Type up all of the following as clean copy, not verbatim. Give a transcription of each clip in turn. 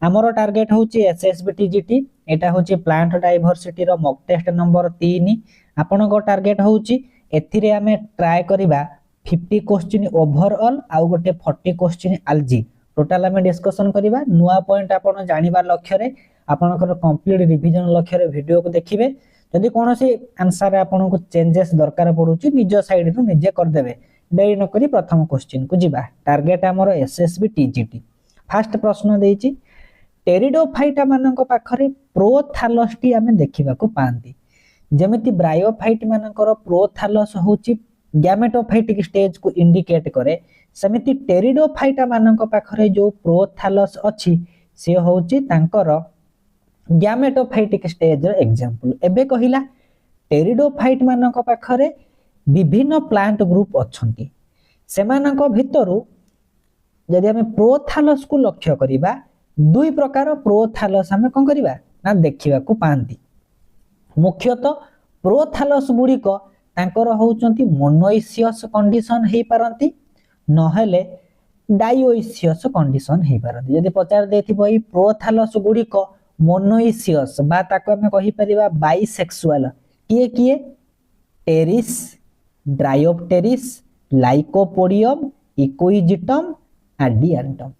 आमर टार्गेट हूँ SSB TGT एटा हूँ प्लांट डाइवर्सिटी रो मॉक टेस्ट नंबर 3 आपण टार्गेट हूँ एथिरे आमे ट्राए करिबा 50 क्वेश्चन ओवरऑल आउ गोटे 40 क्वेश्चन आलजी टोटाल आमे डिस्कशन करिबा नुआ पॉइंट आपण जानिबा लक्ष्य रे आपनकर कंप्लीट रिवीजन लक्ष्य रे वीडियो को देखिबे जदि कोनोसी आंसर आपन को चेंजेस दरकार पडुची निज साइड रु निजे कर देबे देरी न करी प्रथम क्वेश्चन को जिबा टार्गेट हमर एसएसबी टीजीटी फर्स्ट प्रश्न देइची टेरिडोफाइटा मानक पाखरे प्रोथालस टी आमे देखिबा को पांती जेमिति ब्रायोफाइट मानकर प्रोथालस होची गैमेटोफाइटिक स्टेज को इंडिकेट करे सेमिति टेरिडोफाइटा मानक पाखरे जो प्रोथालस अछि से होची तांकर गैमेटोफाइटिक स्टेज रो एग्जांपल एबे कहिला टेरिडोफाइट मानक पाखरे विभिन्न प्लांट ग्रुप अछंती सेमानक भितरु यदि हमें प्रोथालस को लक्ष्य करिबा दुई प्रकार प्रोथालस हमें कोन करिबा ना देखिबा को पांती मुख्यतः प्रोथालस गुड़िक तांकर होउचंती मोनोइसियस कंडीशन हेई पारंती नहेले डाइओइसियस कंडीशन हेई पारंती यदि पचार देथिबो ई प्रोथालस गुड़िक मोनोइसियस बा ताको हमें कहि परिबा बाइसेक्सुअल किए किए टेरिस ड्रायोप्टेरिस लाइकोपोडियम इकोइजिटम आडियांटम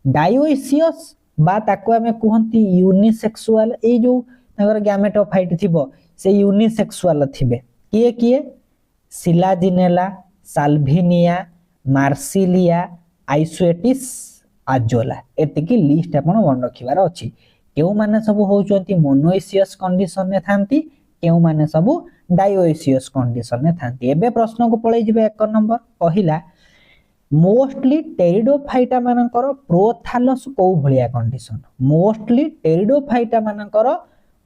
डाइओइसियस बा ताको हमें कहंती यूनिसेक्सुअल ए जो ताकर गैमेटोफाइट थिबो से यूनिसेक्सुअल थिबे किए किए Selaginella Salvinia Marsilea Isoetes azolla एतिकी list आपण मन रखिबार अछि केउ माने सब होउचंती मोनोइसियस कंडीशन ने थांती केउ माने सब डाइओइसियस कंडीशन ने थांती एबे प्रश्न को पळै जिबे 1 नंबर पहिला मोस्टली टेरिडोफाइटा मानकर प्रोथालस को भलिया कंडीशन मोस्टली टेरिडोफाइटा मानकर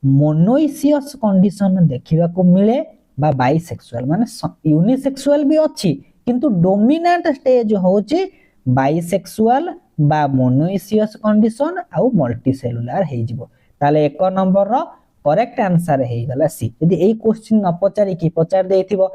मोनोइसियस कंडीशन देखिबा को मिले बा बाइसेक्सुअल माने यूनिसेक्सुअल भी अछि किंतु डोमिनेंट स्टेज होची बाइसेक्सुअल बा मोनोइसियस कंडीशन आउ मल्टीसेलुलर हे जिवो ताले 1 नंबर रो करेक्ट आंसर हे गला सी यदि एई क्वेश्चन न पचारि की पचार देथिबो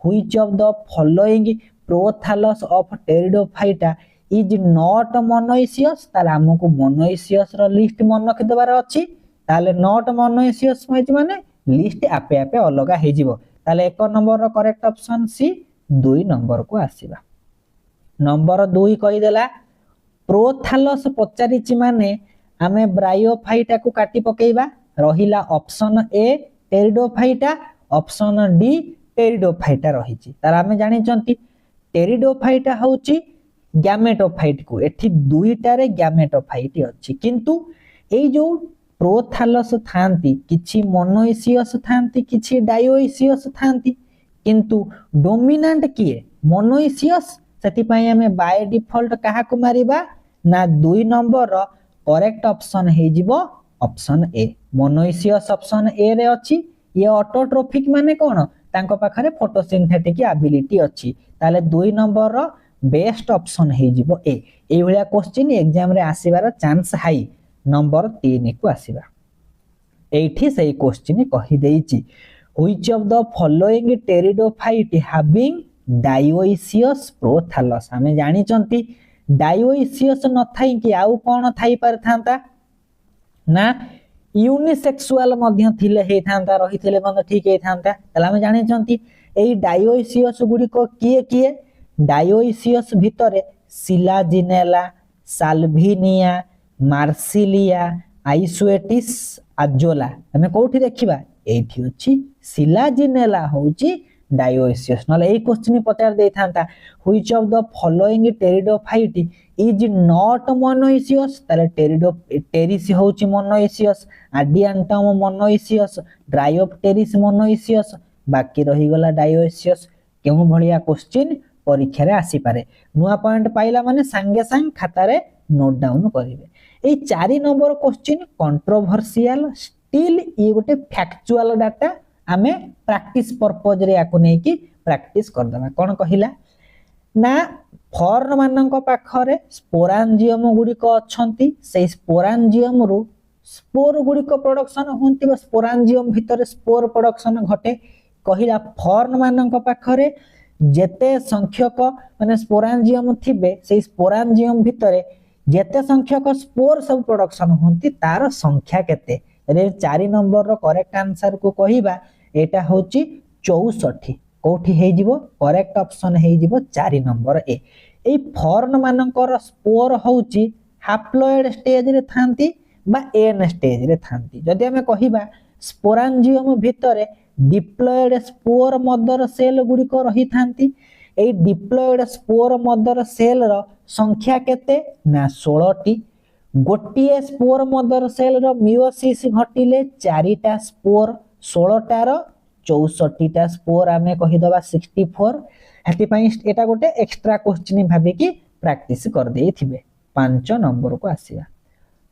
which of the following prothallus of pteridophyta is not monoecious ताले हमको मोनोइसियस रो लिस्ट मन रखि देबार अछि ताले नॉट मोनोइसियस माने लिस्ट आपे आपे अलगा हे जिवो ताले 1 नंबर रो करेक्ट ऑप्शन सी 2 नंबर को आसीबा नंबर 2 कहि देला प्रोथालस पचारिची माने आमे ब्रायोफाइटा को काटी पकेइबा रहिला option A pteridophyta option D pteridophyta रहिची तार आमे जानि चंती टेरिडोफाइटा होची गैमेटोफाइट को एठी दुईटा रे गैमेटोफाइट अछि किंतु ए जो प्रोथालस थांती किछि मोनोइसियस थांती किछि डाइओइसियस थांती किंतु डोमिनेंट किए मोनोइसियस सेति पई हमें बाय डिफॉल्ट कहा को मारिबा ना 2 नंबर रो करेक्ट ऑप्शन हे जिवो option A monoecious option A रे अछि ये ऑटोट्रोफिक माने कोन तांको पाखरे फोटोसिंथेटिक एबिलिटी अछि ताले 2 नंबर रो बेस्ट ऑप्शन हे जिवो ए एई भलिया क्वेश्चन एग्जाम रे आसीबार चांस हाई नंबर 3 को आसीबा एठी सही क्वेश्चन कहि देइची which of the following pteridophyte having dioecious prothallus हमें जानि चंती डाइओइसियस न थाई कि आउ कोन थाई पर थांता ना यूनिसेक्सुअल मध्य थिले हे थांता रहिथिले बंद ठीक हे थांता तला हमें जानि चंती एई डाइओइसियस गुडी को किए किए डाइओइसियस भितरे Selaginella Salvinia Marsilea Isoetes Azolla हमें कोठी देखिबा एठी अछि सिलाजिनेला होची डाइओइसियस नले ए क्वेश्चन पचार दे थांता which of the following pteridophyte is not monoecious ताले टेरिस होची monoecious Adiantum monoecious Dryopteris monoecious बाकी रही गला डाइओइसियस केउ भलिया क्वेश्चन परीक्षा रे आसी पारे नुआ पॉइंट पाइला माने संगे संग खाता रे नोट डाउन करिवे ए 4 नंबर क्वेश्चन कंट्रोवर्शियल स्टिल ई गोटे फैक्चुअल डाटा आमे प्रैक्टिस पर्पज रे आको नै कि प्रैक्टिस कर दबा कोन कहिला ना फॉर्न मानक पाखरे स्पोरांजियम गुडी को अछंती से स्पोरांजियम रु स्पोर गुडी को प्रोडक्शन होंती बा स्पोरांजियम भितरे स्पोर प्रोडक्शन घटे कहिला फॉर्न मानक पाखरे जेते संख्यक माने स्पोरांजियम थिबे से स्पोरांजियम भितरे जेते संख्यक स्पोर सब प्रोडक्शन होती तार संख्या केते रे 4 नंबर रो करेक्ट आंसर को कहिबा एटा होची 64 कोठी हे जिवो करेक्ट ऑप्शन हे जिवो 4 नंबर ए ए फॉर्न मानकर स्पोर होची हाप्लॉइड स्टेज रे थांती बा एन स्टेज रे थांती जदि हमें कहिबा स्पोरांजियम भितरे डिप्लॉइड स्पोर मदर सेल गुडी को रही थांती ए diploid spore mother cell row संख्या केते ना 16 T गोटिए spore mother cell row meiosis घटिले 4टा spore 16टा रो 64टा स्पोर आमे कहि दबा 64 हेति पई एटा गोटे एक्स्ट्रा क्वेश्चन भाबी की प्रैक्टिस कर देई थिबे 5 नंबर को आसीबा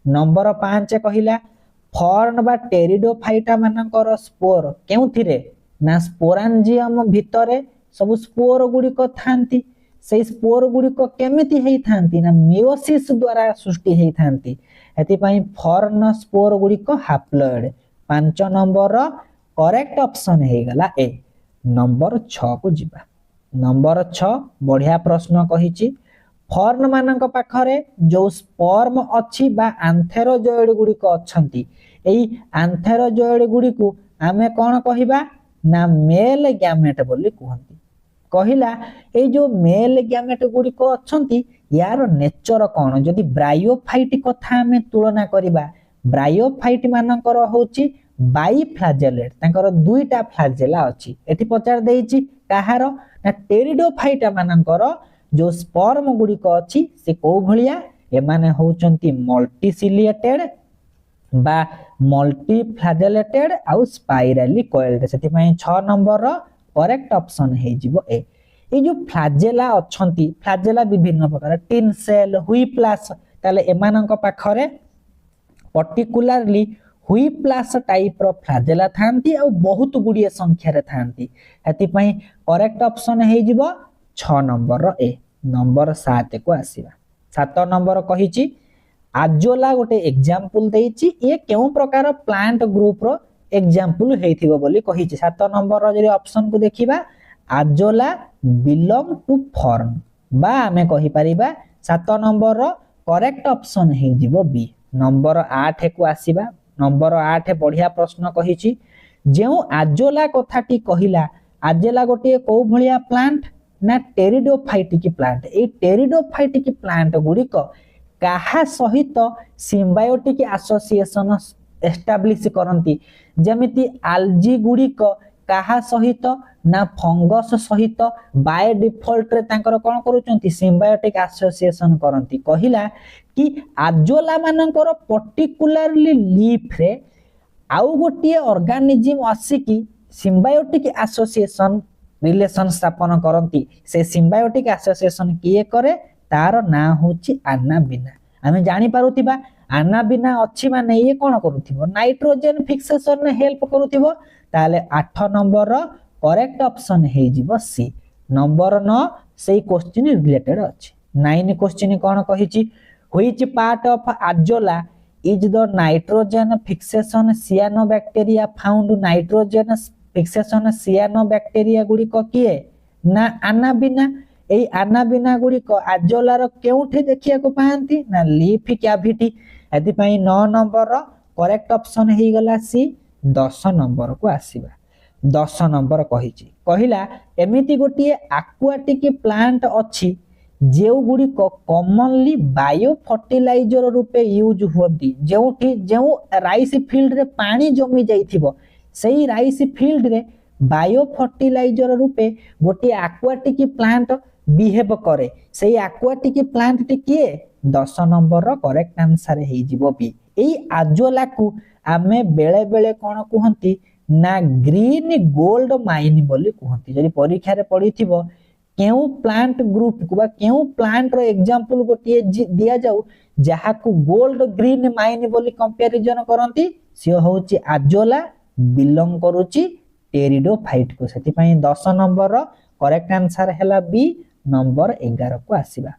नंबर 5 कहिला फॉर्न बा टेरिडोफाइटा मानकर स्पोर केउथिरे ना स्पोरांजियम भितरे सब स्पोर गुडी को थांती से स्पोर गुडी को केमिति हेई थांती ना मियोसिस द्वारा सृष्टि हेई थांती हेति पई फॉर्न स्पोर गुडी को हाप्लॉइड 5 नंबर रो करेक्ट ऑप्शन हे गला ए नंबर 6 को जिबा नंबर 6 बढ़िया प्रश्न कहिची फॉर्न मानक पाखरे जो स्पर्म अछि बा आंथेरोजॉइड गुडी को अछंती एई आंथेरोजॉइड गुडी को आमे कोन कहिबा ना मेल गैमेट बोली कहंती कहिला ए जो मेल गैमेट गुडी को अछंती यार नेचर कोन जदी ब्रायोफाइट कथा हमें तुलना करिबा ब्रायोफाइट मानकर होची बाई फ्लैजेलेट तांकर दुईटा फ्लैजेला अछि एठी पचार देइची काहार ना टेरिडोफाइटा मानकर जो स्पर्म गुडी को अछि से को भलिया ए माने होचंती मल्टीसिलिएटेड बा मल्टी फ्लैजेलेटेड आउ स्पाइराली कॉइल्ड सेति पई 6 नंबर रो करेक्ट ऑप्शन हे जिवो ए ए जो फ्लैजेला अछंती फ्लैजेला विभिन्न प्रकार टिन सेल हुइप्लास ताले एमानंक पाखरे पर्टिकुलरली हुइप्लास टाइप रो फ्लैजेला थांती आ बहुत गुडिए संख्या रे थांती हेति पई करेक्ट ऑप्शन हे जिवो 6 नंबर रो ए नंबर 7 को आसीबा 7 नंबर कहिची आजोला गोटे एग्जांपल देइची ए केउ प्रकार प्लांट ग्रुप रो एग्जांपल हेथिबो बोली कहिची 7 नंबर रो जरी ऑप्शन को देखिबा आजोला बिलोंग टू फॉर्न बा हमें कहि परिबा 7 नंबर रो करेक्ट ऑप्शन हे जिवो बी नंबर 8 को आसीबा नंबर 8 बढ़िया प्रश्न कहिची जेउ आजोला कथाटी कहिला आजोला गोटे को भलिया प्लांट ना टेरिडोफाइटिक प्लांट ए टेरिडोफाइटिक प्लांट गुडी को काहा सहित सिम्बायोटिक एसोसिएशन एस्टैब्लिश करंती जेमिति आल्जी गुडी को काहा सहित ना फंगस सहित बाय डिफॉल्ट रे तांकर कोन करूचंती सिम्बायोटिक एसोसिएशन करंती कहिला कि आजोला मानकर पर्टिकुलरली लीफ रे आउ गोटिए ऑर्गेनिज्म आसी कि सिम्बायोटिक एसोसिएशन रिलेशन स्थापन करंती से सिम्बायोटिक एसोसिएशन किए करे तार ना होची आनाबिना हमें जानि पारुथिबा आनाबिना अछि माने ये कोन करूथिबो नाइट्रोजन फिक्सेशन ने हेल्प करूथिबो ताले 8 नंबर रो करेक्ट ऑप्शन हे जिवो सी नंबर 9 सेही क्वेश्चन रिलेटेड अछि 9 क्वेश्चन कोन कहिची which part of Azolla is the nitrogen fixation cyanobacteria found nitrogen fixation cyanobacteria गुडी को किए ना आनाबिना एई आनाबिना गुडी को आजोलार केउठे देखिया को पांती ना लीफ कैविटी एति पई 9 नंबर रो करेक्ट ऑप्शन हे गला सी 10 नंबर को आसीबा 10 नंबर कहिची कहिला एमिति गोटिए एक्वाटिक प्लांट अछि जेउ गुडी को कॉमनली बायो फर्टिलाइजर रूपे यूज होती जेउठी जेउ राइस फील्ड रे पानी जमी जाइथिबो सेही राइस फील्ड रे बायो फर्टिलाइजर रूपे गोटे एक्वाटिक प्लांट बिहेव करे सेही एक्वाटिक प्लांट टी किए 10 नंबर रो करेक्ट आंसर हे जिवो बी एई आजोला को आमे बेले बेले कोन कहंती ना ग्रीन गोल्ड माइन बोली कहंती जदी परीक्षा रे पढिथिबो केउ प्लांट ग्रुप को बा केउ प्लांट रो एग्जांपल गोटे दिया जाऊ जहा को गोल्ड ग्रीन माइन बोली कंपैरिजन करंती से होची आजोला बिलोंग करूची टेरिडोफाइट को सेति पई 10 नंबर रो करेक्ट आंसर हैला बी नंबर 11 को आसीबा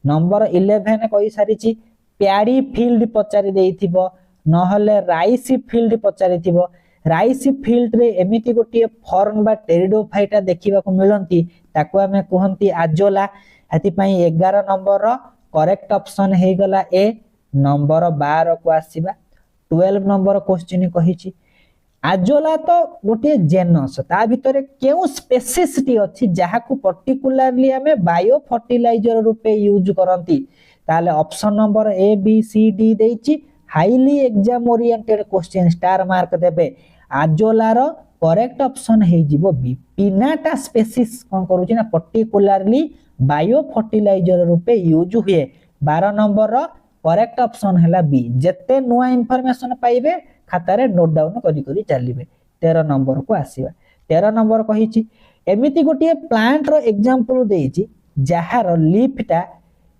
नंबर 11 कहि सारिची प्यारी फील्ड पचारि देइथिबो नहले राइस फील्ड पचारि थिबो राइस फील्ड रे एमिति गोटे फॉर्न बा टेरिडोफाइटा देखिबा को मिलंती ताको हमें कहंती आजोला हेति पई 11 नंबर रो करेक्ट ऑप्शन हे गला ए नंबर 12 को आसीबा 12 नंबर क्वेश्चन कहिछि आजोला तो गोटे जेनस ता भितर केउ स्पेसीस टी अछि जहा को पर्टिकुलरली हमें बायो फर्टिलाइजर रूपे यूज करंती ताले option number A B C D देछि highly exam oriented question star mark देबे आजोलार करेक्ट ऑप्शन हे जिवो बी पिनाटा स्पेसीस कोन करूछि ना पर्टिकुलरली बायो फर्टिलाइजर रूपे यूज हुए 12 नंबर रो करेक्ट ऑप्शन हैला बी जत्ते नुआ इंफॉर्मेशन पाइबे खाता रे नोट डाउन करी करी चलिबे 13 नंबर को आसीबा 13 नंबर कहिछि एमिति गोटे प्लांट रो एग्जांपल देछि जहार लीफटा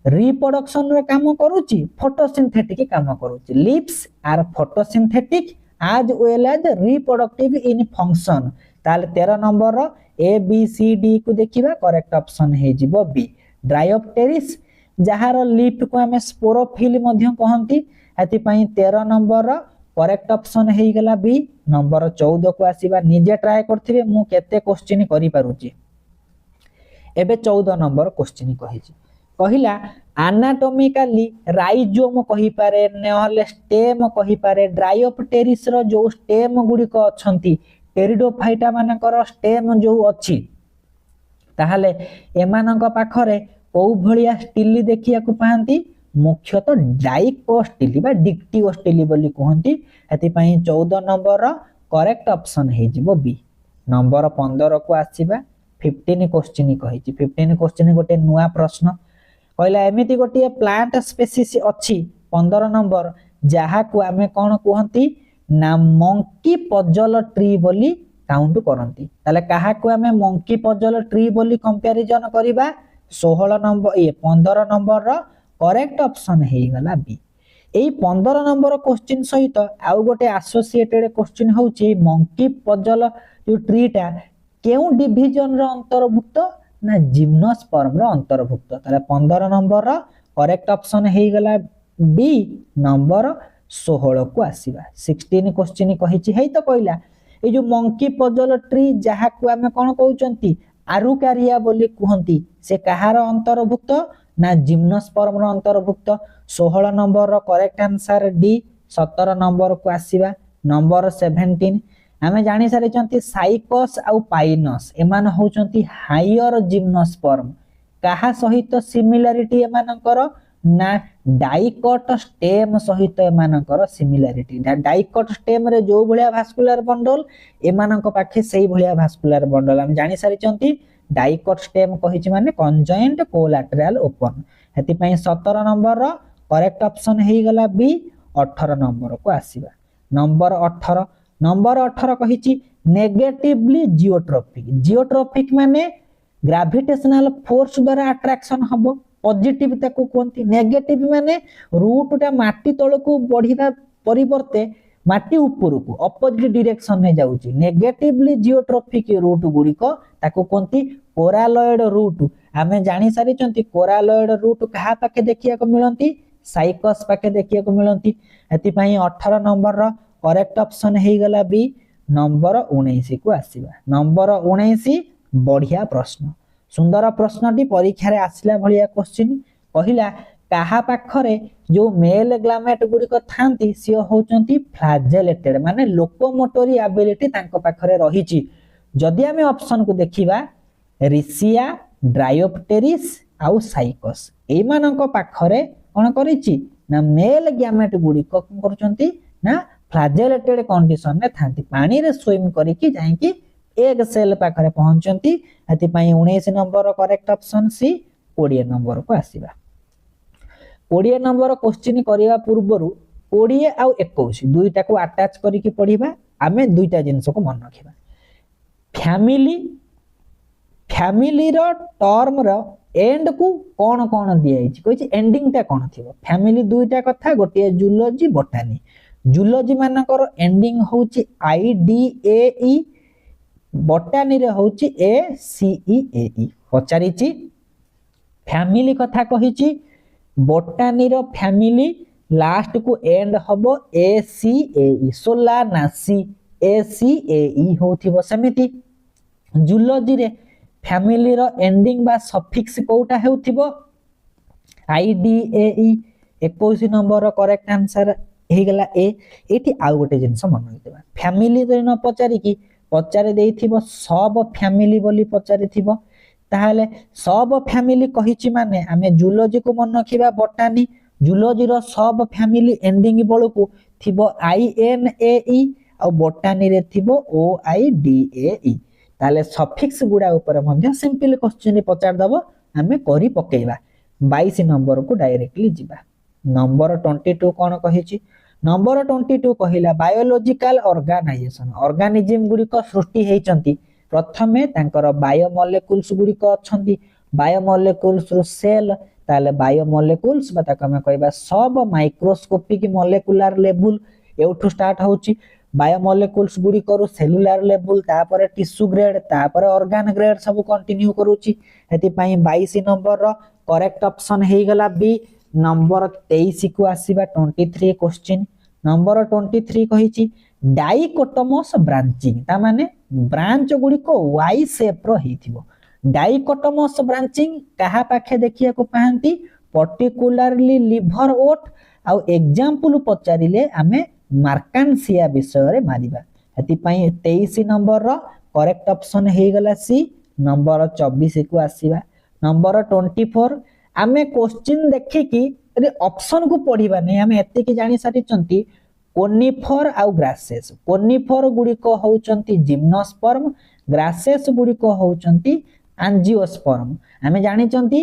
रिप्रोडक्शन रे काम करूछि फोटोसिंथेटिक काम करूछि leaves are photosynthetic as well as reproductive in function ताले 13 नंबर रो ए बी सी डी को देखिबा करेक्ट ऑप्शन हे जिवो बी ड्रायोप्टेरिस जहार लीफ को हमें स्पोरोफिल मध्य कहंती हेति पई 13 नंबर रो करेक्ट ऑप्शन हे गला बी नंबर 14 को आसीबा निजे ट्राई करथिबे मु केते क्वेश्चन करि पारुची एबे 14 नंबर क्वेश्चन कहिछि कहिला एनाटॉमिकली राइजोम कहि पारे नहले स्टेम कहि पारे ड्रायोप्टेरिस रो जो स्टेम गुडी को अछंती टेरिडोफाइटा मानकर स्टेम जो अछि ताहाले एमानक पाखरे ओ भलिया स्टिली देखिया को पाहंती मुख्यतः डाइकोस्टिली बा डिक्टिओस्टिली बोली कहंती हेति पई 14 नंबर रो करेक्ट ऑप्शन हे जिवो बी नंबर 15 को आसीबा 15 क्वेश्चन कहिछि 15 क्वेश्चन गोटे नुआ प्रश्न कहला एमिति गोटे प्लांट स्पेसीस अछि 15 नंबर जहा को हमें कोन कहंती ना मंकी पजल ट्री बोली काउंट करंती ताले काहा को हमें मंकी पजल ट्री बोली कंपैरिजन करिबा 16 नंबर ये 15 नंबर रो करेक्ट ऑप्शन हे गला बी एई 15 नंबर क्वेश्चन सहित आउ गोटे एसोसिएटेड क्वेश्चन होची मंकी पजल जो ट्रीटा केउ डिवीजन रो अंतर्भुक्त ना जिम्नोस्पर्म रो अंतर्भुक्त ताले 15 नंबर रो करेक्ट ऑप्शन हे गला बी नंबर 16 को आसीबा 16 क्वेश्चन कहिछि हेई तो कहला ए जो मंकी पजल ट्री जहा को हमें कोन कहउचंती आरुकारिया बोली कहंती से कहार अंतर्भुक्त ना जिम्नोस्पर्म रो अंतर्भुक्त 16 नंबर रो करेक्ट आंसर डी 17 नंबर को आसीबा नंबर 17 हमें जानि सारे चंती साइकोस आउ पाइनस एमान होचंती हायर जिम्नोस्पर्म कहा सहित सिमिलरिटी एमानकर ना डाइकोट स्टेम सहित एमानकर सिमिलरिटी डाइकोट स्टेम रे जो भलिया भास्कुलर बंडल एमानक पाखे सेही भलिया भास्कुलर बंडल हम जानि सारे चंती डाइकोट स्टेम कहिछि माने कंजॉइंट कोलैटरल ओपन हेति पई 17 नंबर रो करेक्ट ऑप्शन हेई गला बी 18 नंबर को आसीबा नंबर 18 कहिछि नेगेटिवली जियोट्रोपिक माने ग्रेविटेशनल फोर्स द्वारा अट्रैक्शन हबो पॉजिटिव ताको कोंती नेगेटिव माने रूटटा माटी तळको बढ़िबा परिवर्ते माटी ऊपर को अपोजिट डायरेक्शन में जाउची नेगेटिवली जियोट्रोपिक रूट गुडी को ताको कोंती कोरालॉइड रूट हमें जानि सारी चंती कोरालॉइड रूट कहा पाके देखिया को मिलंती साइकोस पाके देखिया को मिलंती एति पई 18 नंबर रो करेक्ट ऑप्शन हे गला बी नंबर 19 को आसीबा नंबर 19 बढ़िया प्रश्न सुंदर प्रश्नटी परीक्षा रे आसिला भलिया क्वेश्चन कहिला काहा पाखरे जो मेल ग्लामेट गुडी को थांती से होचंती फ्लैजेलेटेड माने लोकोमोटरी एबिलिटी तांको पाखरे रहिची जदि हमें ऑप्शन को देखिबा रिसिया ड्रायोप्टेरिस आउ साइकोस ए मानक पाखरे कोन करिची ना मेल ग्लामेट गुडी को करचंती ना फ्लैजेलेटेड कंडीशन में थांती पानी रे स्विम करिकी जाईकी एग सेल पाखरे पहुंचंती एति पई 19 number correct option C 20 number को आसीबा 20 नंबर क्वेश्चन करिया पूर्वरु 20 आउ 21 दुईटा को अटैच करिकी पढिबा आमे दुईटा जिंस को मन रखिबा फैमिली रो टर्म रो एंड को कोन कोन दिया छि कहि एंडिंग ता कोन थिबो फैमिली दुईटा कथा गोटे जूलॉजी बोटानी जूलॉजी मानकर एंडिंग होची आई डी ए ई बोटानी रे होची ए सी ई ए ई पचारिची फैमिली कथा कहिची बोटानी रो फैमिली लास्ट को एंड हबो ए सी ए ई सोलानासी ए सी ए ई होथिबो समिति जूलॉजी रे फैमिली रो एंडिंग बा सफिक्स कोटा हेउथिबो IDAE 21 नंबर करेक्ट आंसर हे गला ए। एठी आउ गोटे जिंस मन रखिबा फैमिली जरि न पचारि की पचारि देइथिबो सब फैमिली बोली पचारि थिबो ताहाले सब फैमिली कहिछि माने आमे जूलॉजी को मन रखिबा बोटानी जूलॉजी रो सब फैमिली एंडिंग बळकु थिबो INAE आ बोटानी रे थिबो OIDAE ताले सफिक्स गुडा ऊपर मध्ये सिंपल क्वेश्चन पचार दबो आमे करी पकेइबा 22 नंबर को डायरेक्टली जिबा। नंबर 22 कोन कहिछि नंबर 22 कहिला बायोलॉजिकल ऑर्गेनाइजेशन ऑर्गेनिज्म गुडी को सृष्टि हेचंती प्रथमे तांकर बायोमोलेक्युल्स गुडी को अछंती बायोमोलेक्युल्स रो सेल ताले बायोमोलेक्युल्स बता कमे कहबा सब माइक्रोस्कोपिक मोलेकुलर लेवल एउठु स्टार्ट होची बायोमोलेक्युल्स गुडी करू सेलुलर लेवल तापर टिश्यू ग्रेड तापर ऑर्गन ग्रेड सब कंटिन्यू करूची हेति पई 22 नंबर रो करेक्ट ऑप्शन हे गला बी। नंबर 23 को आसीबा 23 क्वेश्चन नंबर 23 कहिची डाइकोटोमस ब्रांचिंग ता माने ब्रांच गुडी को वाई शेप रो हेथिबो डाइकोटोमस ब्रांचिंग कहा पाखे देखिया को पाहंती पर्टिकुलरली लिवर ओट आ एग्जांपल पचारिले आमे मार्कांसिया विषय रे मारिबा हेति पई 23 नंबर रो करेक्ट ऑप्शन हे गला सी। नंबर 24 को आसीबा नंबर 24 आमे क्वेश्चन देखि कि ऑप्शन को पढिबा नै आमे एते कि जानि सारिचंती कोनिफर आ ग्रासेस कोनिफर गुडी को होउचंती जिम्नोस्पर्म ग्रासेस गुडी को होउचंती एंजियोस्पर्म आमे जानिचंती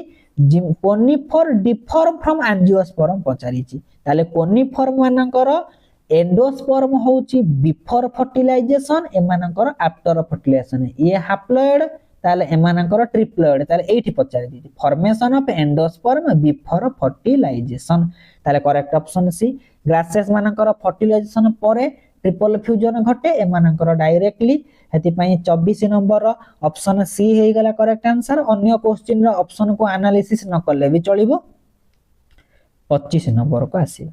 कोनिफर डिफर फ्रॉम एंजियोस्पर्म पचारिची ताले कोनिफर मानकर एंडोस्पर्म होउची बिफोर फर्टिलाइजेशन एमानकर आफ्टर फर्टिलाइजेशन ये हाप्लॉइड ताले एमानकर ट्रिप्लॉइड ताले एठी पचारि the formation of endosperm before fertilisation ताले करेक्ट ऑप्शन सी। ग्रासेस मानकर फर्टिलाइजेशन परे ट्रिपल फ्यूजन घटे एमानकर डायरेक्टली हेति पई 24 नंबर ऑप्शन सी हे गला करेक्ट आंसर। अन्य क्वेश्चन रो ऑप्शन को एनालिसिस न करले भी चलिबो। 25 नंबर को आसीबा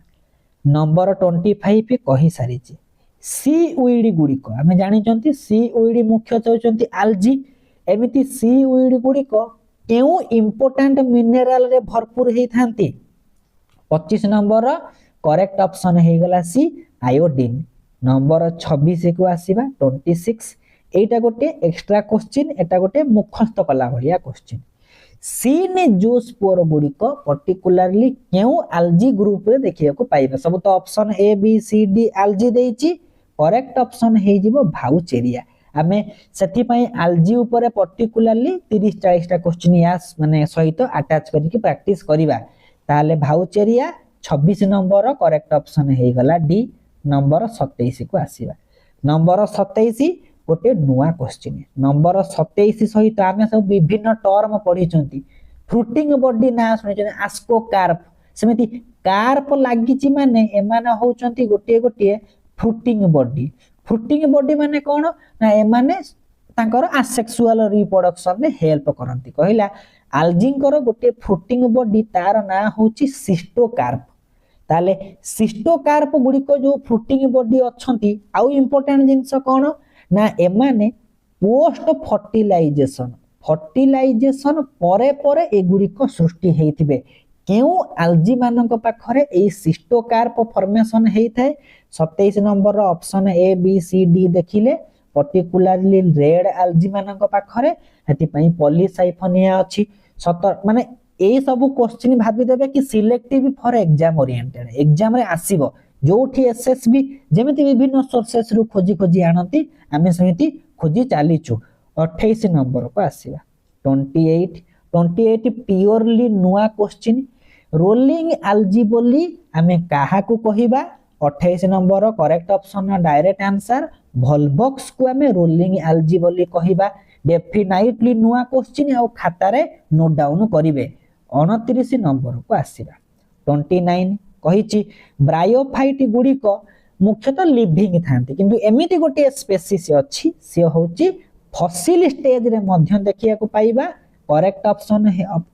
नंबर 25 कहि सारिची सी उइडी गुडी को हमें जानि चंती सी उइडी मुख्यतः होचंती एल्जी एमिति सी उइडी गुडी को केउ इंपोर्टेंट मिनरल रे भरपूर हेई थांती 25 नंबर करेक्ट ऑप्शन हे गला सी आयोडीन। नंबर 26 को आसीबा 26 एटा गोटे एक्स्ट्रा क्वेश्चन एटा गोटे मुखस्त कला भलिया क्वेश्चन सीन जूस पोर गुडी को पर्टिकुलरली केउ एल्जी ग्रुप रे देखिया को पाइबा सब तो option A B C D algae देइची करेक्ट ऑप्शन हे जिवो भाउचेरिया आमे सेति पई एल्जी ऊपर पर्टिकुलरली 30 40 टा क्वेश्चन यास माने सहित अटैच करिके प्रैक्टिस करिबा ताले भाउचेरिया 26 नंबर करेक्ट ऑप्शन हे गला डी। नंबर 27 को आसीबा नंबर 27 गोटे नुआ क्वेश्चन नंबर 27 सहित आमे सब विभिन्न टर्म पढी चंती फ्रूटिंग बॉडी ना सुनि चने आस्को कार्प सेमिति कार्प लागिची माने एमाने होचंती गोटे गोटे फ्रूटिंग बॉडी माने कोन ना एमाने तांकर आसेक्सुअल रिप्रोडक्शन में हेल्प करंती कहिला एल्जिंकर गोटे फ्रूटिंग बॉडी तार ना होची सिस्टोकार्प ताले सिस्टोकार्प गुडी को जो फ्रूटिंग बॉडी अछंती आउ इंपोर्टेंट जिंस कोन ना एमाने पोस्ट फर्टिलाइजेशन परे परे ए गुडी को सृष्टि हेइथिबे केउ एल्जी मानक पाखरे ए सिस्टोकार्प फॉर्मेशन हेइथाय 27 number option A B C D देखिले पर्टिकुलरली रेड एल्जी मानक पाखरे हेति पई पॉलीसाइफोनिया अछि 17 माने ए सब क्वेश्चन भाबी देबे कि selective for exam oriented exam रे आसीबो जोठी एसएसबी जेमिति विभिन्न सोर्सेस रु खोजी आनती आमे समिति खोजी चालीचु 28 नंबर को आसीबा 28 प्योरली नुआ क्वेश्चन रोलिंग एल्जी बोली आमे काहा को कहिबा 28 number correct option direct answer Volvox को आमे रोलिंग एल्जी बोली कहिबा डेफिनेटली नुआ क्वेश्चन आ खाता रे नोट डाउन करिवे 29 नंबर को आसीबा 29 कहिची ब्रायोफाइट गुडी को मुख्यतः लिविंग थांती किंतु एमिति गोटे स्पेसीज अछि से होची फॉसिल स्टेज रे मध्य देखिया को पाइबा करेक्ट ऑप्शन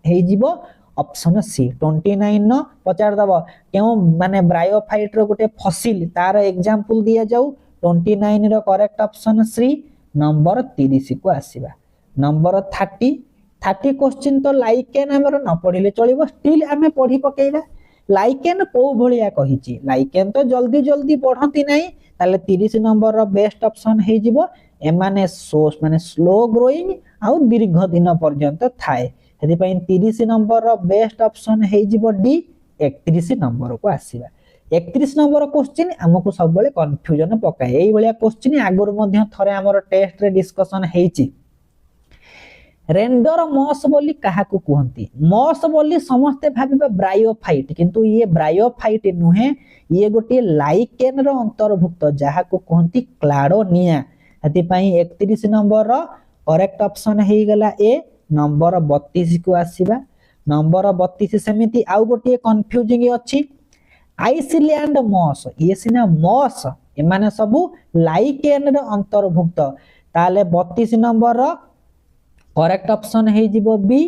हे जिवो ऑप्शन सी 29 न पचार दबो केउ माने ब्रायोफाइट रो गोटे फॉसिल तार एग्जांपल दिया जाऊ 29 रो करेक्ट ऑप्शन सी नंबर 30 को आसीबा नंबर 30 30 क्वेश्चन तो लाइकेन हमर न पढ़िले चलिबो स्टिल आमे पढ़ी पकेइला लाइकेन को भलिया कहिची लाइकेन तो जल्दी जल्दी पढ़ंती नाही ताले 30 नंबर रो बेस्ट ऑप्शन हे जिवो एमाने सोर्स माने स्लो ग्रोइंग आउ दीर्घ दिन पर्यंत थाए हेदि पई 30 नंबर रो बेस्ट ऑप्शन हे जिवो डी 31 नंबर को आसीबा 31 नंबर क्वेश्चन हमकु सब बेले कंफ्यूजन पकाए एई भलिया क्वेश्चन आगुर मध्य थरे हमर टेस्ट रे डिस्कशन हेची रेंडर मॉस बोली काहाकू कहंती मॉस बोली समस्त भाबिबा ब्रायोफाइट किंतु ये ब्रायोफाइट नुहे ये गोटे लाइकेन रो अंतर्भुक्त जाहाकू कहंती क्लाडोनिया हेति पई 31 नंबर रो करेक्ट ऑप्शन हे गला ए नंबर 32 को आसीबा नंबर 32 समिति आउ गोटे कंफ्यूजिंग अछि आइसलैंड मॉस ये सिना मॉस एमाने सब लाइकेन रो अंतर्भुक्त ताले 32 नंबर रो करेक्ट ऑप्शन हे जिवो बी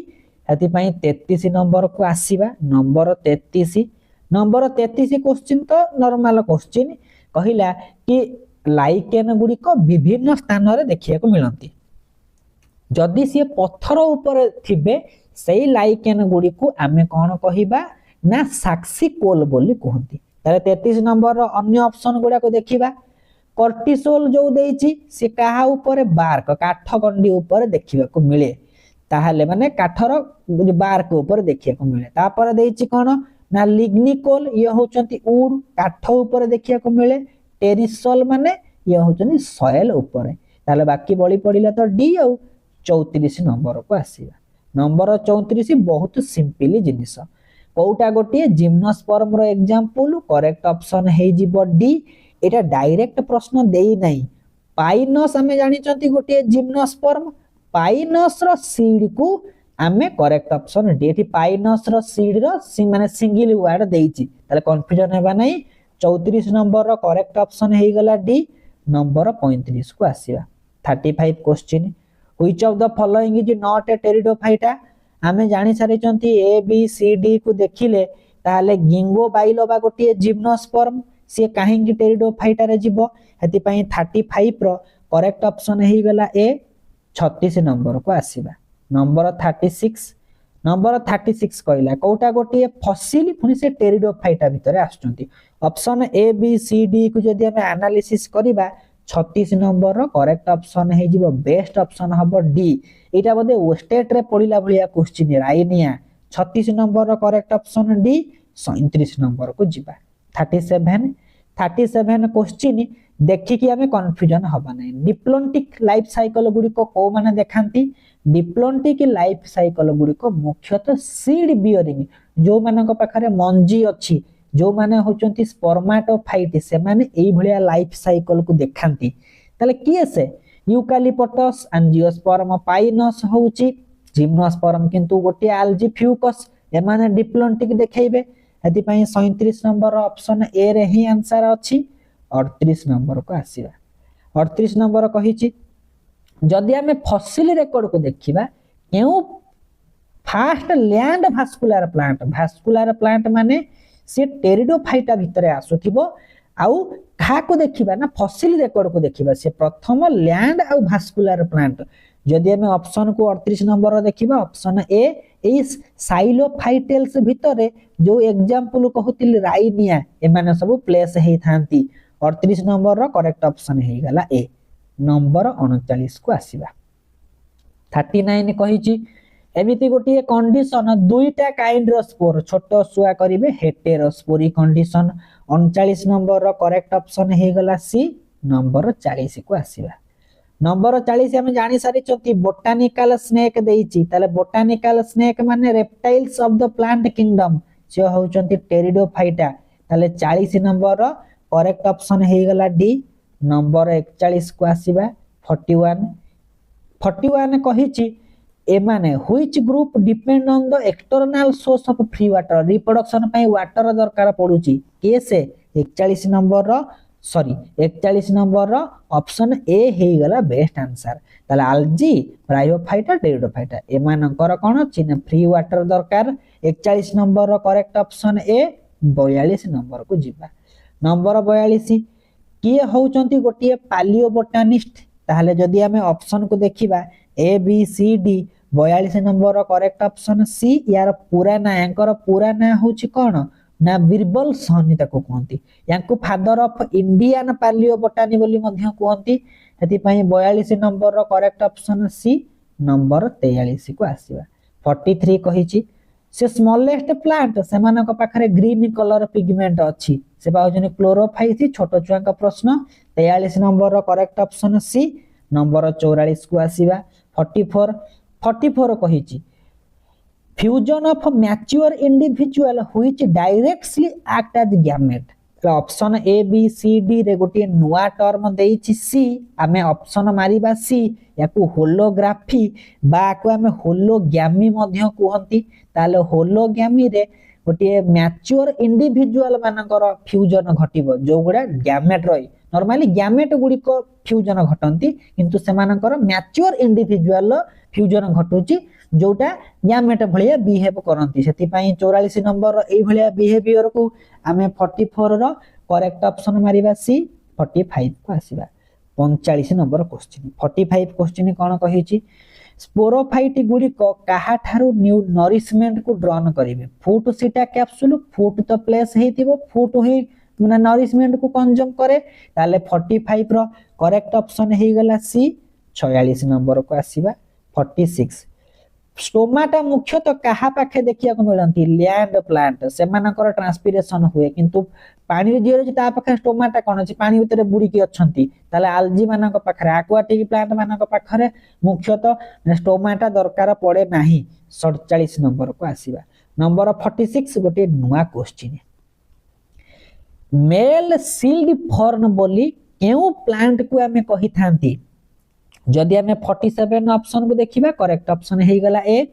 हेति पई 33 नंबर को आसीबा नंबर 33 क्वेश्चन तो नॉर्मल क्वेश्चन कहिला कि लाइकेन गुडी को विभिन्न स्थान रे देखिया को मिलंती जदि से पत्थर ऊपर थिबे सेही लाइकेन गुडी को आमे कोन कहिबा ना साक्षी कोल बोली कहंती ताले 33 नंबर रो अन्य ऑप्शन गुडा को देखिबा कॉर्टिसोल जो देइची से काहा ऊपर बार्क काठ गंडी ऊपर देखिबा को मिले ताहाले माने काठर बार्क ऊपर देखिया को मिले तापर देइची कोन ना लिग्निकोल ये होचंती उड काठ ऊपर देखिया को मिले टेरिसोल माने ये होचंती सॉइल ऊपर ताले बाकी बळी पडिला तो डी औ 34 नंबर को आसीबा नंबर 34 बहुत सिंपली जिनिस कोउटा गोटे जिम्नोस्पर्म रो एग्जांपल करेक्ट ऑप्शन हे जिवो डी एटा डायरेक्ट प्रश्न देई नाही पाइनस हमें जानि चंती गोटे जिम्नोस्पर्म पाइनस रो सीड को हमें करेक्ट ऑप्शन डी एठी पाइनस रो सीड रो माने सिंगल वर्ड देइची ताले कंफ्यूजन हेबा नाही 34 नंबर रो करेक्ट ऑप्शन हे गला डी नंबर 35 को आसीबा 35 question which of the following is not a pteridophyta हमें जानि सारि चंती ए बी सी डी को देखिले ताले गिंगो बाइलोबा गोटे जिम्नोस्पर्म से काहेंगी टेरिडोफाइटा रे जीवो हेति पई 35 रो करेक्ट ऑप्शन हे गला ए 36 नंबर को आसीबा नंबर 36 कहला कोटा गोटे फसिल पुनी से टेरिडोफाइटा भीतर आछंती option A B C D को जदी हम एनालिसिस करिबा 36 नंबर रो करेक्ट ऑप्शन हे जीवो बेस्ट ऑप्शन हबो डी एटा बदे स्टेट रे पडिला भलिया क्वेश्चन राइनिया 36 नंबर रो करेक्ट ऑप्शन डी 37 नंबर को जीवा 37 क्वेश्चन देखि कि हमें कंफ्यूजन हबा नै डिप्लोंटिक लाइफ साइकिल गुडी को को माने देखांती डिप्लोंटिक लाइफ साइकिल गुडी को मुख्यतः सीड बियरिंग जो मानक पाखरे मंजी अछि जो माने होचंती स्पर्माटोफाइट से माने एई भलिया लाइफ साइकिल को देखांती तले किए से यूकालिप्टस एंजियोस्पर्म पाइनस होउची जिम्नोस्पर्म किंतु गोटे एल्जी फ्यूकस ए माने डिप्लोंटिक देखाइबे हेति पई 37 नंबर ऑप्शन ए रे ही आंसर अछि 38 नंबर को आसीबा 38 नंबर कहिची जदि हमें फसिल रेकॉर्ड को देखिबा केउ फास्ट लैंड भास्कुलर प्लांट माने से टेरिडोफाइटा भितरे आसुथिबो आउ कहा को देखिबा ना फसिल रेकॉर्ड को देखिबा से प्रथम लैंड आउ भास्कुलर प्लांट जदि हमें ऑप्शन को 38 नंबर देखिबा ऑप्शन ए इस साइलोफाइटेल्स भितरे जो एग्जांपल कहतिल राइनिया ए माने सब प्लेस हे थांती 38 नंबर रो करेक्ट ऑप्शन हे गला ए नंबर 39 को आसीबा 39 कहिची एमिति गोटी कंडीशन दुईटा काइंड रो स्पोर छोटो सुआ करिवे हेटेरोस्पोरी कंडीशन 39 नंबर रो करेक्ट ऑप्शन हे गला सी नंबर 40 को आसीबा नंबर 40 हम जानि सारी चंती बोटानिकल स्नेक देइची ताले बोटानिकल स्नेक माने reptiles of the plant kingdom जे होचंती टेरिडोफाइटा ताले 40 नंबर रो करेक्ट ऑप्शन हे गला डी नंबर 41 को आसीबा 41 कहिची ए माने which group depend on the external source of free water reproduction पई वाटर दरकार पडुची केसे 41 नंबर रो 41 नंबर रो ऑप्शन ए हे गला बेस्ट आंसर ताले आल्जी ब्रायोफाइटा टेरिडोफाइटा ए मानकर कोन चिन फ्री वाटर दरकार 41 नंबर रो करेक्ट ऑप्शन ए 42 नंबर को जीवा नंबर 42 किए होचंती गोटिए पालियो बोटानिस्ट ताहले जदी हमें ऑप्शन को देखिबा A B C D 42 number correct option C. यार पूरा ना यांकर पूरा ना होची कोन ना बीरबल सहनी ताको कहंती। यांको father of Indian palaeobotany बोली मध्य कहंती। हेति पई 42 number correct option C number 43 को आसीबा। 43 कहिची से स्मॉलेस्ट प्लांट से मानक पाखरे ग्रीन कलर पिगमेंट अछि से पाउजनी क्लोरोफाइट। छोट छुआ का प्रश्न 43 number correct option C number 44 को आसीबा। 44 कहिची fusion of mature individual which directly act as gamete. Option A B C D रे गोटे नुआ टर्म देइछि सी आमे ऑप्शन मारिबा सी याकू होलोग्राफी बा को आमे होलोग्यामी मध्य कहंती। ताले होलोग्यामी रे गोटे मैच्योर इंडिविजुअल मानकर फ्यूजन घटिबो जो गुडा गैमेट रही। नॉर्मली गैमेट गुडी को फ्यूजन घटंती किंतु सेमानकर मैच्योर इंडिविजुअल फ्यूजन घटुची जोटा गैमेट भलिया बिहेव करंती। सेति पई 44 नंबर एई भलिया बिहेवियर को आमे 44 रो करेक्ट ऑप्शन मारिबा सी। 45 को आसीबा। 45 नंबर क्वेश्चन 45 क्वेश्चन कोन कहिची स्पोरोफाइट गुडी को काहा थारु न्यू नरिशमेंट को ड्रॉन करिवे। फूट सीटा कैप्सूल फूट तो प्लेस हेतिबो फूट ही माने नरिशमेंट को कंज्यूम करे ताले 45 रो करेक्ट ऑप्शन हे गला सी। 46 नंबर को आसीबा। 46 स्टोमाटा मुख्यतः कहा पाखे देखिया को मिलंती लैंड प्लांट से मानकर ट्रांसपिरेशन हुए किंतु पानी जीव रही ता पाखे स्टोमाटा कोन अछि पानी भितर बुडी की अछंती ताले आल्जी मानक पाखरे एक्वाटिक प्लांट मानक पाखरे मुख्यतः स्टोमाटा दरकार पड़े नाही। 47 नंबर को आसीबा। नंबर 46 गोटे नुआ क्वेश्चन मेल सील्ड फॉर्न बोली केउ प्लांट को हमें कहि थांती। जदि हमें 47 ऑप्शन को देखिबा करेक्ट ऑप्शन हे गला ए।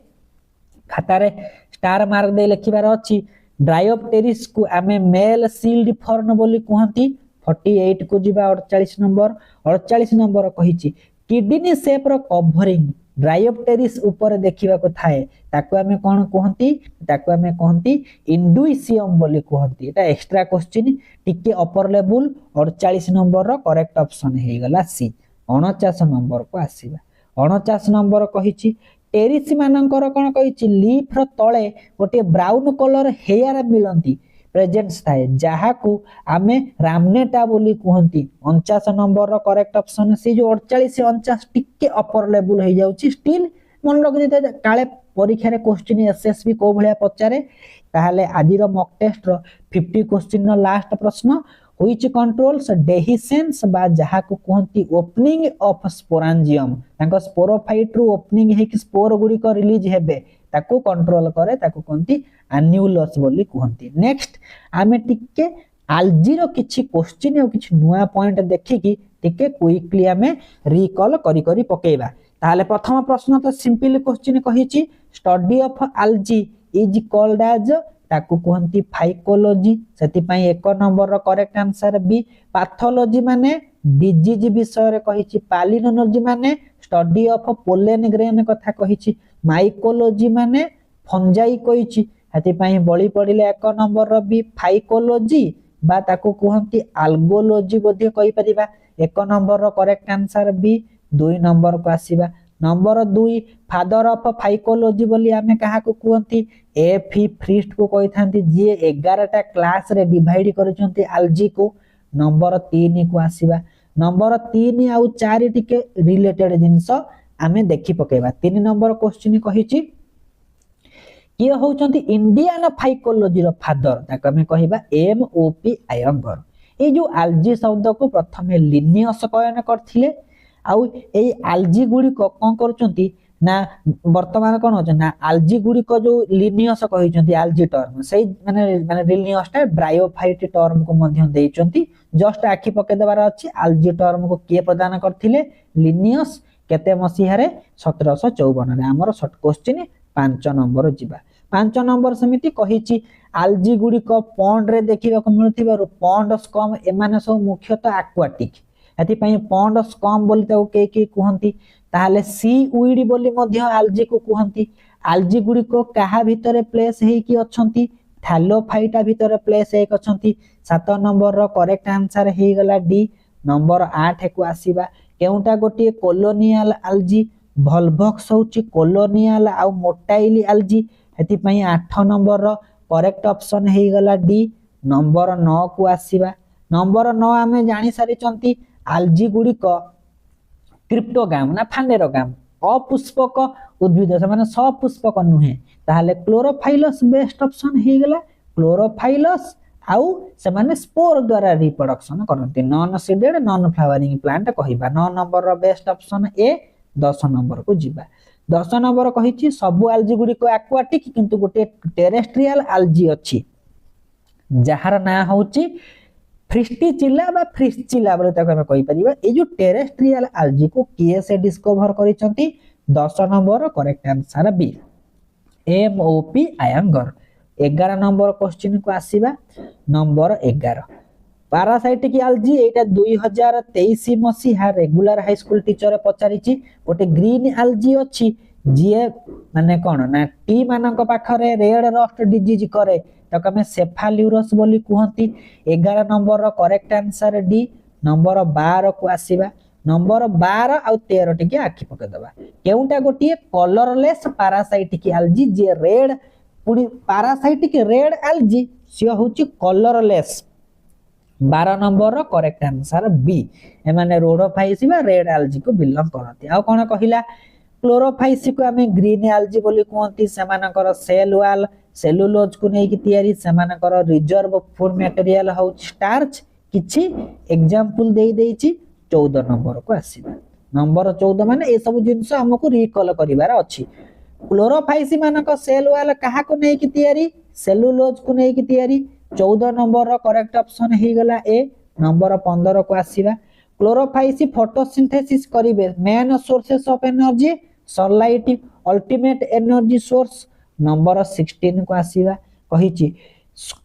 खाता रे स्टार मार्क दे लिखिबार अछि ड्रायोप्टेरिस को हमें मेल सील्ड फॉर्न बोली कहंती। 48 को जिबा 48 नंबर। 48 नंबर कहिची किडनी शेप रो कवरिंग ड्रायोप्टेरिस ऊपर देखिबा को थाए ताको हमें कोन कहंती ताको हमें कहंती इंडुइसियम बोली कहंती। एटा एक्स्ट्रा क्वेश्चन टिके अपर लेवल। 48 नंबर रो करेक्ट ऑप्शन हे गला सी। 49 नंबर को आसीबा। 49 नंबर कहिची टेरिस मानकर कोन कहिची लीफ रो तळे गोटे ब्राउन कलर हेयर मिलंती प्रेजेंट्स थाए जहा को आमे रामनेटा बोली कहंती। 49 नंबर रो करेक्ट ऑप्शन सी। जो 48 से 49 टिके अपर लेवल हे जाउची स्टिल मन रख दिते काले परीक्षा रे क्वेश्चन एसएसबी को भलिया पचारे ताहाले आदि रो मॉक टेस्ट रो 50 क्वेश्चन रो लास्ट प्रश्न which controls dehiscence बा जहा को कहंती ओपनिंग ऑफ स्पोरांजियम तांको स्पोरोफाइट रु ओपनिंग हे कि स्पोर गुडी को रिलीज हेबे ताको कंट्रोल करे ताको कहंती एन्युलस बोली कहंती। नेक्स्ट आमे टिके आल्जी रो किछि क्वेश्चन और किछि नुवा पॉइंट देखि कि टिके क्विकली आमे रिकॉल करी करी पकेइबा। ताहाले प्रथम प्रश्न तो सिंपल क्वेश्चन कहिछि study of algae is called as ताकू कहंती फाइकोलॉजी। सेति पई 1 नंबर रो करेक्ट आंसर बी। पैथोलॉजी माने डिजीज विषय रे कहिछि। पालिनोलॉजी माने स्टडी ऑफ पोलेन ग्रेन कथा कहिछि। माइकोलॉजी माने फंजाई कहिछि। हेति पई बळी पडिले 1 नंबर रो बी फाइकोलॉजी बा ताकू कहंती अल्गोलॉजी बोधे कहि परिबा। 1 नंबर रो करेक्ट आंसर बी। 2 नंबर को आसीबा। नंबर 2 फादर ऑफ फाइकोलॉजी बोली आमे काहा को कहंती एफी फ्रिस्ट को कहि थांती जे 11टा क्लास रे डिवाइड करचंती आल्जी को। नंबर 3 को आसीबा। नंबर 3 आउ 4 टिके रिलेटेड जिंस आमे देखि पकेबा। 3 नंबर क्वेश्चन कहिछि कि होचंती इंडियन फाइकोलॉजी रो फादर ताको आमे कहिबा एमओपी आयंगर। ए जो आल्जी शब्द को प्रथमे लिनियस कयन करथिले आउ ए आल्जी गुडी को कोन करचंती ना वर्तमान कोन होछ ना आल्जी गुडी को जो लिनियस कहिचंती आल्जी टर्म सही माने लिनियस टा ब्रायोफाइट टर्म को मध्य देइचंती। जस्ट आखि पके देबार अछि आल्जी टर्म को के प्रदान करथिले लिनियस केते मसिहा रे 1754 रे। हमर शॉर्ट क्वेश्चन 5 नंबर जिबा। 5 नंबर समिति कहिची आल्जी गुडी को पॉन्ड रे देखिबा को मिलथिबारु पॉन्ड स्कम एमाने सब मुख्यतः एक्वाटिक हेति पई पॉन्ड स्कम बोली ताको के कहंती। ताहाले सी उइडी बोली मध्य आल्जी को कहंती। आल्जी गुडी को काहा भितरे प्लेस हे कि अछंती थैलोफाइटा भितरे प्लेस हे अछंती। 7 नंबर रो करेक्ट आंसर हे गला डी। नंबर 8 को आसीबा केउटा गोटी कॉलोनियल आल्जी भलभक्स होची कोलोनियल आउ मोटाइल एल्जी हेति पई 8 नंबर रो करेक्ट ऑप्शन हे गला डी। नंबर 9 को आसीबा नंबर 9 आमे जानि सारी चंती एल्जी गुडी को क्रिप्टोगाम ना फानेरोगाम अपुष्पक उद्भिद से माने सपुष्पक नुहे ताहले क्लोरोफाइलस बेस्ट ऑप्शन हे गला क्लोरोफाइलस आउ से माने स्पोर द्वारा रिप्रोडक्शन करते non seeded non flowering plant कहिबा 9 नंबर रो बेस्ट ऑप्शन ए। 10 नंबर को जिबा 10 नंबर कहिछि सबु एल्जी गुडी को एक्वाटिक किंतु गोटे टेरेस्ट्रियल एल्जी अछि जहार ना होछि फ्रिस्टिचिला बा फ्रिस्चिला बोले ताको हम कहि परिबा ए जो टेरेस्ट्रियल एल्जी को किए से डिस्कवर करिसंती 10 number correct answer B M O P Iyengar. 11 number question को आसीबा नंबर 11 पैरासाइटिक एल्जी एटा 2023 मसीहा रेगुलर हाई स्कूल टीचर पचारिछि गोटे ग्रीन एल्जी अछि जे माने कोन ना टी मानक पाखरे रेड रस्ट डिजीज करे ताको हम सेफाल्यूरस बोली कहंती। 11 नंबर रो करेक्ट आंसर डी। नंबर 12 को आसीबा नंबर 12 आ 13 टिके आखि पके दबा केउटा गोटिए कलरलेस पैरासाइटिक एल्जी जे रेड पुडी पैरासाइटिक रेड एल्जी से होची कलरलेस 12 नंबर रो करेक्ट आंसर बी ए माने रोडोफाइसी बा रेड एल्जी को बिलोंग करती। आ कोन कहिला क्लोरोफाइसी को हमें ग्रीन एल्जी बोली कहंती सेमानकर सेल वॉल सेलुलोज को नै कि तयारी सेमानकर रिजर्व फूड मटेरियल हो स्टार्च किछि एग्जांपल देई देइछि। 14 नंबर को आसीबा नंबर 14 माने ए सब जिंस हमको रिकॉल करिवार अछि क्लोरोफाइसी मानक सेल वॉल कहा को नै कि तयारी सेलुलोज को नै कि तयारी 14 नंबर रो करेक्ट ऑप्शन हे गला ए। नंबर 15 को आसीबा क्लोरोफाइसी फोटोसिंथेसिस करिवे main sources of energy sunlight ultimate energy source. Number 16 को आसीबा कहिछि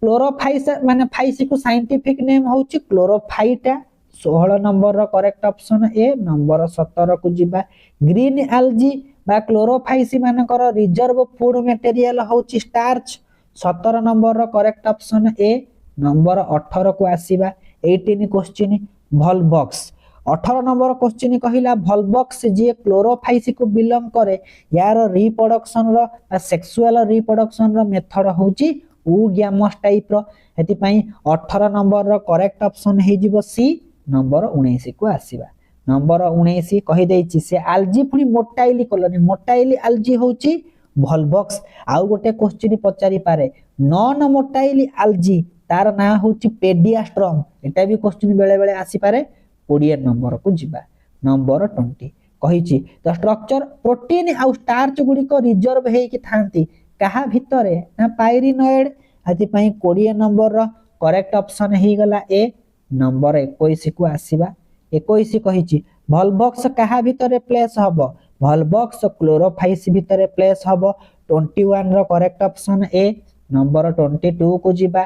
क्लोरोफाइस माने फाइसी को साइंटिफिक नेम होछि क्लोरोफाइटा 16 नंबर रो करेक्ट ऑप्शन ए। नंबर 17 को जिबा ग्रीन एल्जी बा क्लोरोफाइसी मानकर रिजर्व फूड मटेरियल होछि स्टार्च 17 नंबर रो करेक्ट ऑप्शन ए। नंबर 18 को आसीबा 18 क्वेश्चन भलबॉक्स 18 नंबर क्वेश्चन कहिला भलबॉक्स जे क्लोरोफाइसी को बिलोंग करे यार रिप्रोडक्शन रो सेक्सुअल रिप्रोडक्शन रो मेथड होछि ऊग्यामस टाइप रो हेति पई 18 नंबर रो करेक्ट ऑप्शन हे जिवो सी। नंबर 19 को आसीबा नंबर 19 कहि दैछि से एल्जी पुनी मोटाइल कॉलोनी मोटाइल एल्जी होछि भलबॉक्स। आउ गोटे क्वेश्चन पचारि पारे नॉन मोटाइल एल्जी तार ना होछि पेडियास्ट्रम एटा भी क्वेश्चन बेले बेले आसी पारे। 20 नंबर को जिबा नंबर 20 कहिछि द स्ट्रक्चर प्रोटीन आउ स्टार्च गुडी को रिजर्व हे कि थांती कहा भितरे ना पायरिनोइड हेति पई 20 नंबर रो करेक्ट ऑप्शन हे गला ए। नंबर 21 को आसीबा 21 कहिछि भलबॉक्स कहा भितरे प्लेस हबो भलबॉक्स क्लोरोफाइसी भितरे प्लेस हबो 21 रो करेक्ट ऑप्शन ए। नंबर 22 को जिबा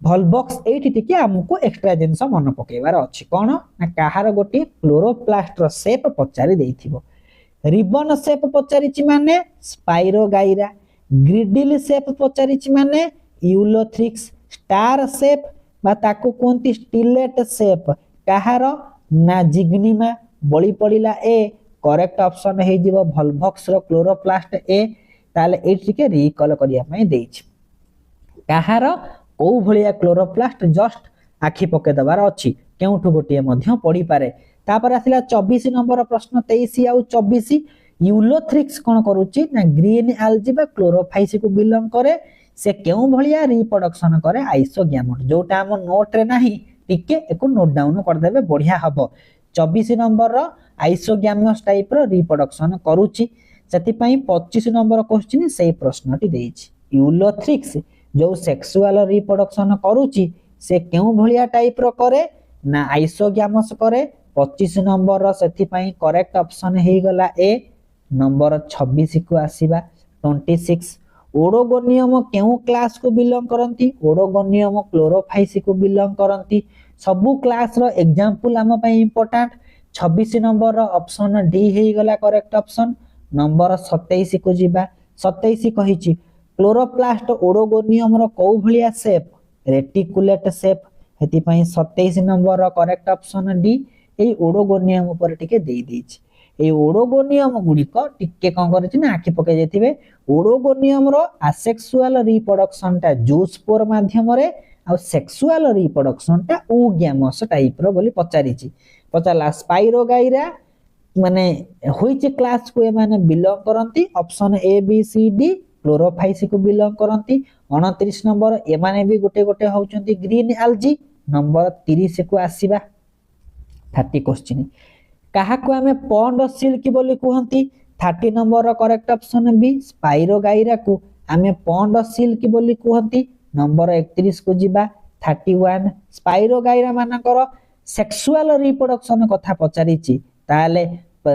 भलबॉक्स एठी टिके हमको एक्स्ट्रा जिंस मन पकेबार अछि कोन ना काहार गोटी क्लोरोप्लास्ट रो शेप पचारि देइथिबो रिबन शेप पचारिछि माने स्पाइरोगाइरा ग्रिडिल शेप पचारिछि माने यूलोथ्रिक्स स्टार शेप बा ताको कोंती स्टिलेट शेप काहार ना जिग्निमा बळी पडिला ए करेक्ट ऑप्शन हे जिवो भलबॉक्स रो क्लोरोप्लास्ट ए ताले एठी के रिकॉल करिया पई देइछि काहार ओ भलिया क्लोरोप्लास्ट जस्ट आखि पके दबार अछि केउठु गोटिए मध्य पड़ी पारे। तापर आसिला 24 नंबर प्रश्न 23 आउ 24 यूलोथ्रिक्स कोन करूची ना ग्रीन एल्जी बा क्लोरोफाइसी को बिलोंग करे से केउ भलिया रिप्रोडक्शन करे आइसोग्यामेट जोटा हम नोट रे नाही टिके एको नोट डाउन कर देबे बढ़िया हबो। 24 नंबर रो आइसोग्यामस टाइप रो रिप्रोडक्शन करूची सेति पई 25 नंबर क्वेश्चन सेही प्रश्नटी देइछि यूलोथ्रिक्स जो सेक्सुअल रिप्रोडक्शन करूची से केउ भलिया टाइप रो करे ना आइसोग्यामस करे 25 नंबर रो सेति पई करेक्ट ऑप्शन हे गला ए। नंबर 26 को आसीबा 26 ओडोगोनियम केउ क्लास को बिलोंग करंती ओडोगोनियम क्लोरोफाइसी को बिलोंग करंती सबु क्लास रो एग्जांपल हम पई इंपोर्टेंट 26 नंबर रो ऑप्शन डी हे गला करेक्ट ऑप्शन। नंबर 27 को जिबा 27 कहिछि क्लोरोप्लास्ट ओडोगोनियम रो को भलिया शेप रेटिकुलेट शेप हेति पई 27 नंबर रो करेक्ट ऑप्शन डी ए ओडोगोनियम ऊपर टिके देई देछि ए ओडोगोनियम गुड़िक टिके कौन कर आखि पकई जाइए ओडोगोनियम रो आसेक्सुअल रिप्रोडक्शन टा जूस्पोर माध्यम रे आ सेक्सुअल रिप्रोडक्शन टा ऊग्यामस टाइप रो बोली पचारिछि पचारला स्पाइरोगाइरा माने होइचे क्लास को ए माने बिलोंग करंती option A B C D Chlorophyceae को बिलोंग करंती 29 नंबर ए माने भी गोटे गोटे होउचंती ग्रीन एल्जी नंबर 30 को आसीबा 30 क्वेश्चन कहा को हमें पॉन्ड सिल्क बोली कहंती 30 नंबर रो करेक्ट ऑप्शन बी स्पाइरोगाइरा को हमें पॉन्ड सिल्क बोली कहंती नंबर 31 को जिबा 31 स्पाइरोगाइरा मानकर सेक्सुअल रिप्रोडक्शन कथा पचारिछि ताले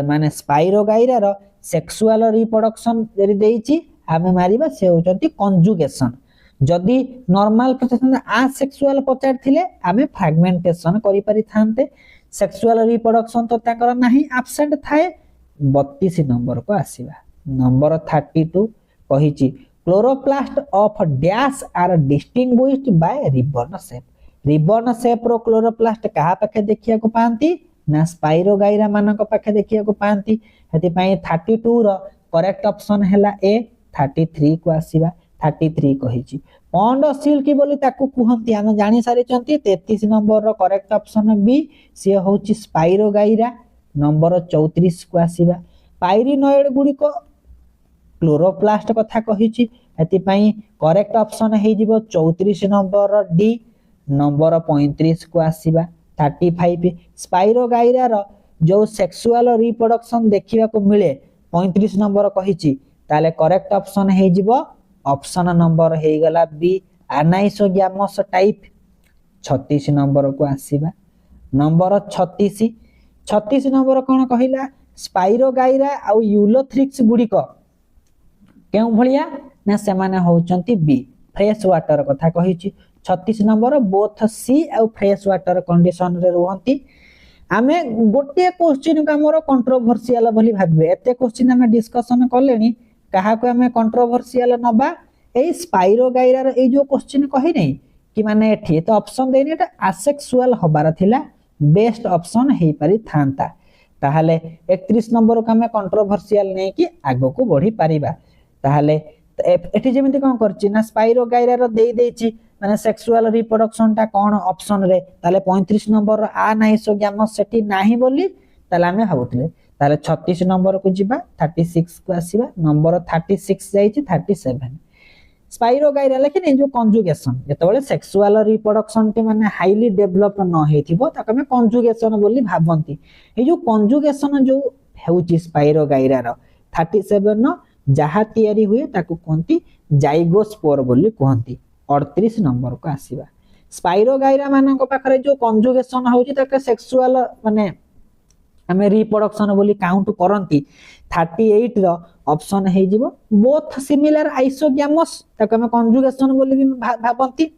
माने स्पाइरोगाइरा रो सेक्सुअल रिप्रोडक्शन जरी देइछि हमें मारिबा से होचंती कंजुगेशन जदि नॉर्मल पचारथांते आसेक्सुअल पचारथिले हमें फ्रैगमेंटेशन करि पारि थांते सेक्सुअल रिप्रोडक्शन तो ताकर नाही एब्सेंट थाए 32 नंबर को आसीबा नंबर 32 कहिछि chloroplast of dash are distinguished by ribbon shape रो क्लोरोप्लास्ट कहा पाखे देखिया को पांती ना स्पाइरोगाइरा मानक पाखे देखिया को पांती हेति पई 32 रो करेक्ट ऑप्शन हैला ए 33 को आसीबा 33 कहिछि पॉन्ड सिल्क बोली ताकू कुहंती हम जानि सारि चंती 33 नंबर रो करेक्ट ऑप्शन बी से होछि स्पाइरोगाइरा नंबर 34 को आसीबा पाइरिनॉइड गुडी को क्लोरोप्लास्ट कथा कहिछि हेति पई करेक्ट ऑप्शन हे जिवो 34 नंबर रो डी नंबर 35 को आसीबा 35 स्पाइरोगाइरा रो जो सेक्सुअल रिप्रोडक्शन देखिबा को मिले 35 नंबर कहिछि ताले करेक्ट ऑप्शन हे जिवो ऑप्शन नंबर हे गला बी एनाइसोग्यामस टाइप 36 नंबर को आसीबा नंबर 36 नंबर कोन कहिला स्पाइरोगाइरा आ यूलोथ्रिक्स गुडी को केउ भलिया ना से माने होचंती बी फ्रेश वाटर कथा कहिछि 36 नंबर बोथ सी आ फ्रेश वाटर कंडीशन रे रहंती आमे गोटे क्वेश्चन का हमर कंट्रोवर्शियल बोली भाबे एते क्वेश्चन हमें डिस्कशन करलेनी कहा को हमें कंट्रोवर्शियल नबा ए स्पाइरोगाइरा रे ए जो क्वेश्चन कहि नै कि माने एठी तो ऑप्शन देनी एटा आसेक्सुअल हबार थिला बेस्ट ऑप्शन हे पारि थांता ताहाले 31 नंबर को हमें कंट्रोवर्शियल नै कि आगो को बढ़ी पारिबा ताहाले एठी जेमिति कोन करछि ना स्पाइरोगाइरा रो देई देछि माने सेक्सुअल रिप्रोडक्शन टा कोन ऑप्शन रे ताले 35 नंबर रो आ नाइसोग्यामस सेठी नाही बोली ताले हमें भाबुतले ताले 36 नंबर को जिबा 36 को आसीबा नंबर 36 जाईछि 37 स्पाइरोगाइरा लेकिन ए जो कंजुगेशन जेतबेले सेक्सुअल रिप्रोडक्शन टे माने हाईली डेवलप न हेथिबो ताके हमें कंजुगेशन बोली भाबंती ए जो कंजुगेशन जो हेउछि स्पाइरोगाइरा रो 37 न जहा तयारी हुए ताकू कहंती जाइगोस्पोर बोली कहंती 38 नंबर को आसीबा स्पाइरोगाइरा मानक पाखरे जो कंजुगेशन होउची ताके सेक्सुअल माने हमें रिप्रोडक्शन बोली काउंट करंती 38 रो ऑप्शन हे जिवो बोथ सिमिलर आइसोग्यामस ताके हमें कंजुगेशन बोली भी भाबंती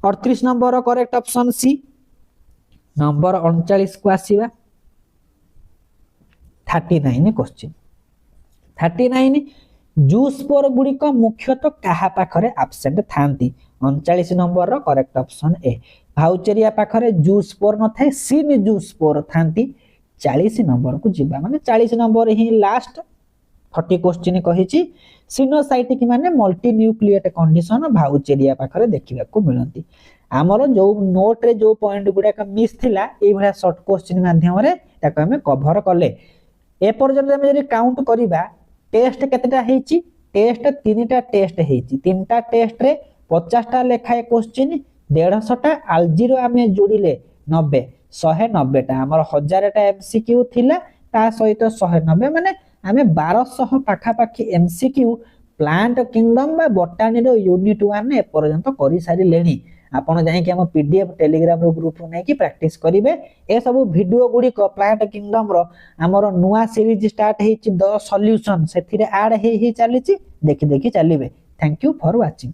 38 नंबर रो करेक्ट ऑप्शन सी नंबर 39 को आसीबा 39 क्वेश्चन 39 जूस्पोर गुडी को मुख्यतः कहा पाखरे एब्सेंट थांती 39 नंबर रो करेक्ट ऑप्शन ए भाउचेरिया पाखरे जूस्पोर न थाए सिन जूस्पोर थांती 40 नंबर को जिबा माने 40 नंबर ही लास्ट 40 क्वेश्चन कहिछि सिनोसाइटिक माने मल्टी न्यूक्लिएट कंडीशन भाउचेरिया पाखरे देखिबा को मिलंती हमर जो नोट रे जो पॉइंट गुडा का मिस थिला ए भला शॉर्ट क्वेश्चन माध्यम रे ताको हमें कवर करले ए पर्यंत हम जरी काउंट करिबा टेस्ट केतेटा हेची टेस्ट 3टा टेस्ट हेची 3टा टेस्ट रे 50 टा लेखाए क्वेश्चन 150 टा आलजीरो आमे जोड़िले 90 190 टा हमर 1000 टा एमसीक्यू थिला ता सहित 190 माने आमे 1200 पाखा पाखी एमसीक्यू प्लांट किंगडम बा बोटानी रो यूनिट 1 ने पर्यंत करि सारी लेनी आपण जाई कि हम पीडीएफ टेलीग्राम रो ग्रुप रो नै कि प्रैक्टिस करिवे ए सब वीडियो गुडी को प्लांट किंगडम रो हमर नुवा सीरीज स्टार्ट हेछि द सॉल्यूशन सेथिरे ऐड हे चलीछि देखि देखि चलिबे थैंक यू फॉर वाचिंग।